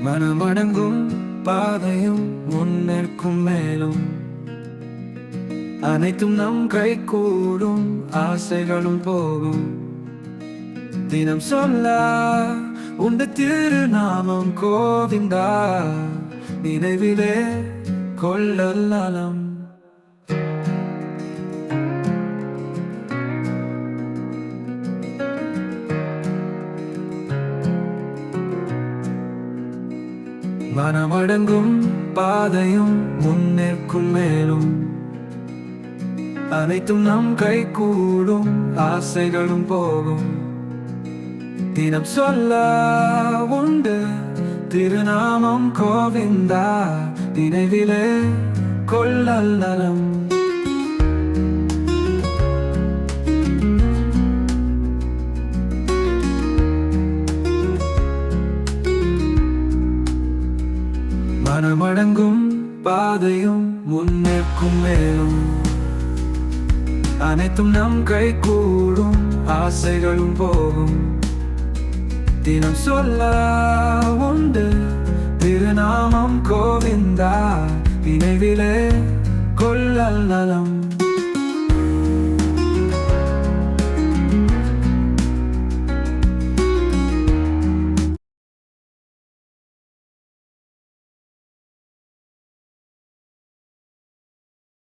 மனமடங்கும் பாதையும் முன்னேற்கும் மேலும் அனைத்தும் நம் கை கூடும் ஆசைகளும் போகும். தினம் சொல்ல உண்டு திருநாமம் கோவிந்தா, நினைவிலே கொள்ளல் நலம். மனமடங்கும் பாதையும் முன்னேற்கும் மேலும் அனைத்தும் நம் கை கூடும் ஆசைகளும் போகும். தினம் சொல்ல உண்டு திருநாமம் கோவிந்தா, நினைவிலே கொள்ளல் நலம். மனமடங்கும் பாதையும் முன்னேற்கும் மேலும் அனைத்தும் நம் கை கூடும் ஆசைகளும் போகும். தினம் சொல்ல உண்டு திருநாமம் கோவிந்தா, நினைவிலே கொள்ளல் நலம்.